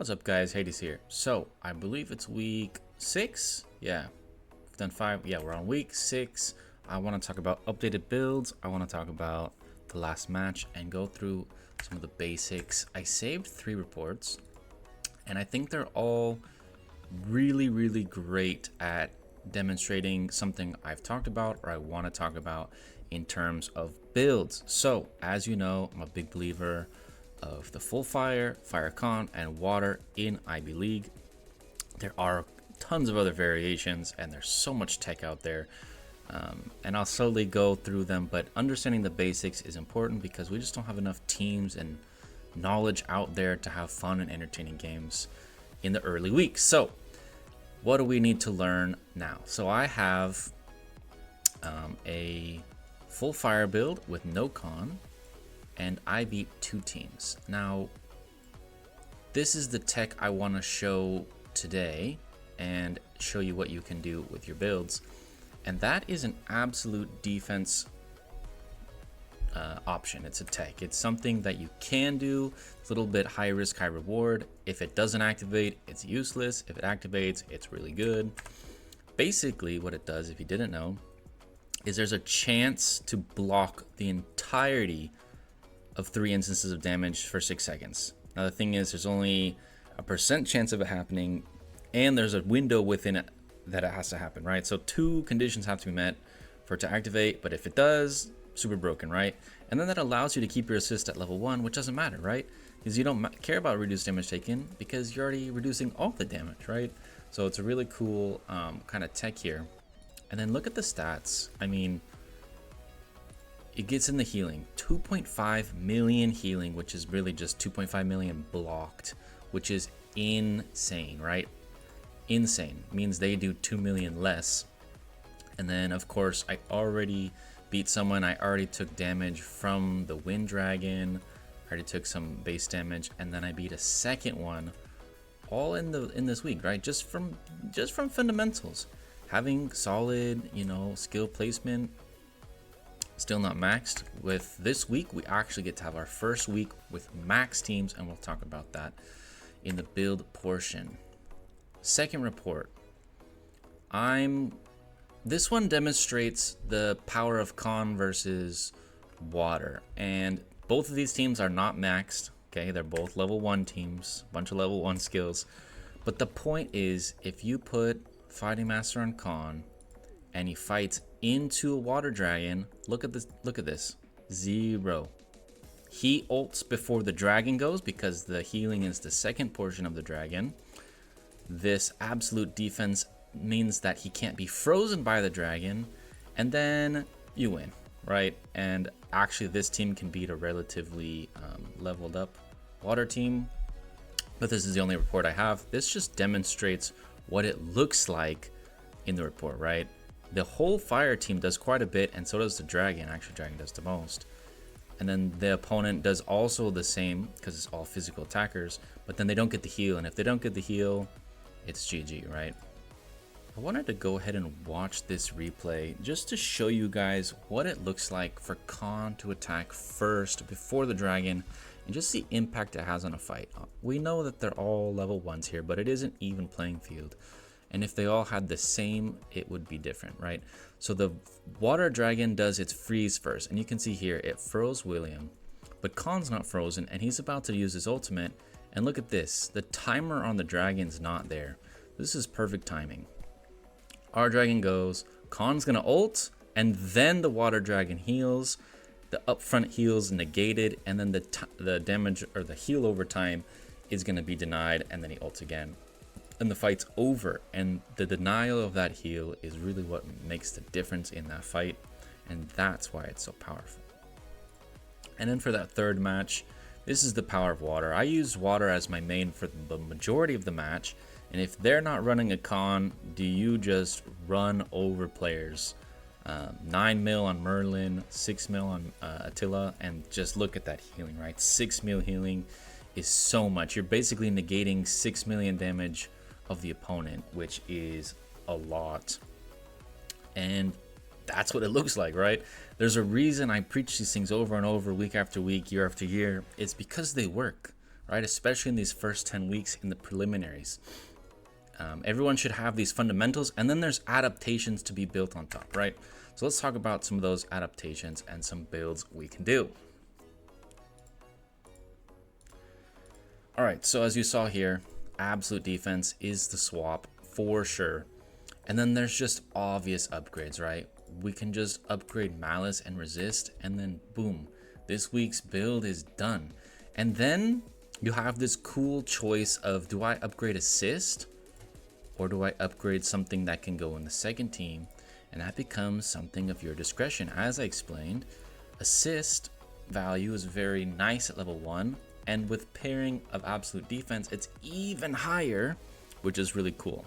What's up, guys? Hades here. So, I believe it's week 6. Yeah, we've done 5. Yeah, we're on week 6. I want to talk about updated builds. I want to talk about the last match and go through some of the basics. I saved 3 reports, and I think they're all really great at demonstrating something I've talked about or I want to talk about in terms of builds. So, as you know, I'm a big believer of the full fire, fire con, and water in IB League. There are tons of other variations, and there's so much tech out there. And I'll slowly go through them, but understanding the basics is important because we just don't have enough teams and knowledge out there to have fun and entertaining games in the early weeks. So, what do we need to learn now? So I have a full fire build with no con, and I beat 2 teams. Now, this is the tech I want to show today and show you what you can do with your builds. And that is an absolute defense option. It's a tech. It's something that you can do. It's a little bit high risk, high reward. If it doesn't activate, it's useless. If it activates, it's really good. Basically, what it does, if you didn't know, is there's a chance to block the entirety of 3 instances of damage for 6 seconds. Now the thing is, there's only a % chance of it happening, and there's a window within it that it has to happen, right? So 2 conditions have to be met for it to activate, but if it does, super broken, right? And then that allows you to keep your assist at level 1, which doesn't matter, right? Because you don't care about reduced damage taken because you're already reducing all the damage, right? So it's a really cool kind of tech here. And then look at the stats. I mean, it gets in the healing, 2.5 million healing, which is really just 2.5 million blocked, which is insane, right? Insane. Means they do 2 million less. And then, of course, I already beat someone. I already took damage from the Wind Dragon. I already took some base damage, and then I beat a second one, all in this week, right? Just from fundamentals, having solid, skill placement. Still not maxed. With this week, we actually get to have our first week with max teams, and we'll talk about that in the build portion. Second report. This one demonstrates the power of con versus water, and both of these teams are not maxed. Okay, they're both level 1 teams, bunch of level 1 skills. But the point is, if you put Fighting Master on con and he fights into a water dragon, look at this, 0. He ults before the dragon goes because the healing is the second portion of the dragon. This absolute defense means that he can't be frozen by the dragon, and then you win, right? And actually this team can beat a relatively leveled up water team, but this is the only report I have. This just demonstrates what it looks like in the report, right? The whole fire team does quite a bit, and so does the dragon. Actually, dragon does the most. And then the opponent does also the same because it's all physical attackers, but then they don't get the heal, and if they don't get the heal, it's GG, right? I wanted to go ahead and watch this replay just to show you guys what it looks like for con to attack first before the dragon, and just the impact it has on a fight. We know that they're all level 1s here, but it is an even playing field. And if they all had the same, it would be different, right? So the water dragon does its freeze first, and you can see here it froze William, but Khan's not frozen, and he's about to use his ultimate. And look at this, the timer on the dragon's not there. This is perfect timing. Our dragon goes, Khan's gonna ult, and then the water dragon heals. The upfront heals negated, and then the damage or the heal over time is gonna be denied, and then he ults again. And the fight's over, and the denial of that heal is really what makes the difference in that fight, and that's why it's so powerful. And then for that third match, this is the power of water. I use water as my main for the majority of the match, and if they're not running a con, do you just run over players? 9 mil on Merlin, 6 mil on Attila, and just look at that healing, right? 6 mil healing is so much. You're basically negating 6 million damage of the opponent, which is a lot. And that's what it looks like, right? There's a reason I preach these things over and over, week after week, year after year. It's because they work, right? Especially in these first 10 weeks in the preliminaries. Everyone should have these fundamentals, and then there's adaptations to be built on top, right? So let's talk about some of those adaptations and some builds we can do. All right, so as you saw here, absolute defense is the swap for sure. And then there's just obvious upgrades, right? We can just upgrade malice and resist, and then boom, this week's build is done. And then you have this cool choice of, do I upgrade assist or do I upgrade something that can go in the second team? And that becomes something of your discretion. As I explained, assist value is very nice at level 1, and with pairing of absolute defense, it's even higher, which is really cool.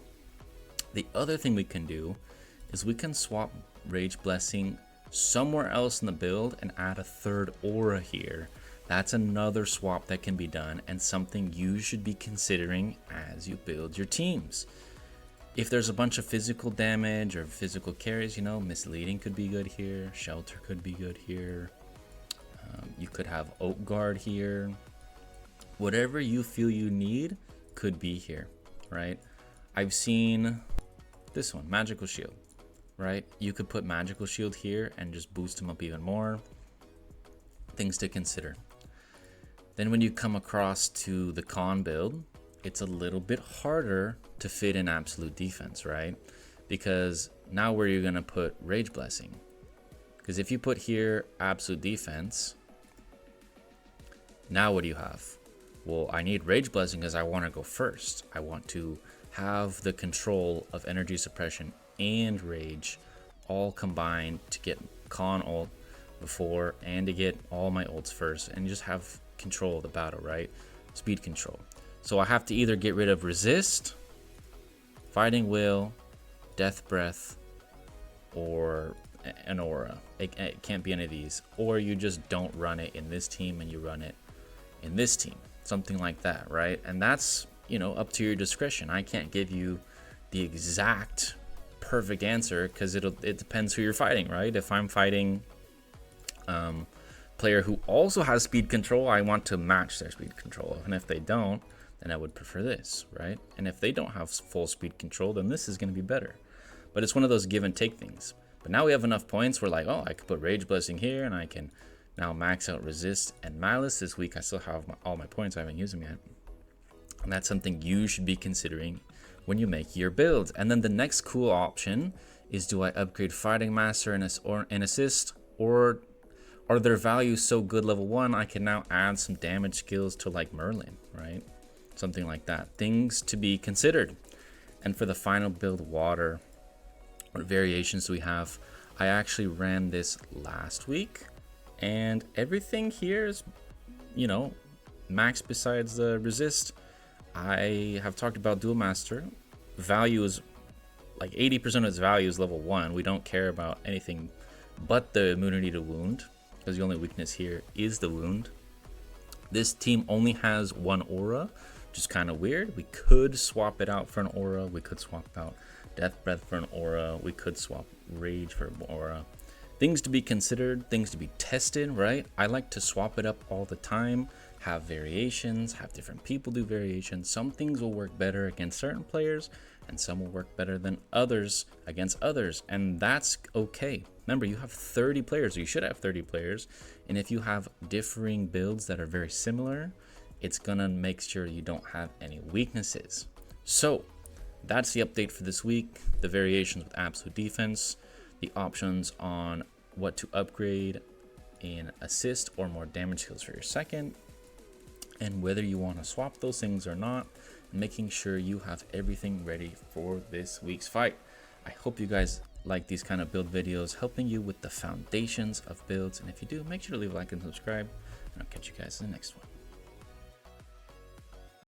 The other thing we can do is we can swap Rage Blessing somewhere else in the build and add a third aura here. That's another swap that can be done, and something you should be considering as you build your teams. If there's a bunch of physical damage or physical carries, you know, misleading could be good here, shelter could be good here, you could have Oak Guard here. Whatever you feel you need could be here, right? I've seen this one, Magical Shield, right? You could put Magical Shield here and just boost him up even more. Things to consider. Then when you come across to the con build, it's a little bit harder to fit in absolute defense, right? Because now where you're gonna put Rage Blessing? Because if you put here absolute defense, now what do you have? Well, I need Rage Blessing because I want to go first. I want to have the control of energy suppression and rage all combined to get con ult before and to get all my ults first and just have control of the battle, right? Speed control. So I have to either get rid of resist, fighting will, death breath, or an aura. It can't be any of these. Or you just don't run it in this team and you run it in this team. Something like that, right? And that's, you know, up to your discretion. I can't give you the exact perfect answer because it depends who you're fighting, right? If I'm fighting player who also has speed control, I want to match their speed control. And if they don't, then I would prefer this, right? And if they don't have full speed control, then this is going to be better. But it's one of those give and take things. But now we have enough points. We're like, oh, I could put Rage Blessing here and I can now max out resist and malice. This week I still have all my points. I haven't used them yet. And that's something you should be considering when you make your builds. And then the next cool option is, do I upgrade Fighting Master and assist, or are their values so good level 1 I can now add some damage skills to like Merlin, right? Something like that. Things to be considered. And for the final build, water, what variations do we have? I actually ran this last week and everything here is, you know, max besides the resist. I have talked about Dual Master. Value is like 80% of its value is level 1. We don't care about anything but the immunity to wound, because the only weakness here is the wound. This team only has one aura, which is kind of weird. We could swap it out for an aura. We could swap out Death Breath for an aura. We could swap Rage for an aura. Things to be considered, things to be tested, right? I like to swap it up all the time, have variations, have different people do variations. Some things will work better against certain players, and some will work better than others against others, and that's okay. Remember, you have 30 players, or you should have 30 players, and if you have differing builds that are very similar, it's gonna make sure you don't have any weaknesses. So that's the update for this week, the variations with absolute defense, the options on what to upgrade in assist or more damage skills for your second, and whether you want to swap those things or not, making sure you have everything ready for this week's fight. I hope you guys like these kind of build videos, helping you with the foundations of builds, and if you do, make sure to leave a like and subscribe, and I'll catch you guys in the next one.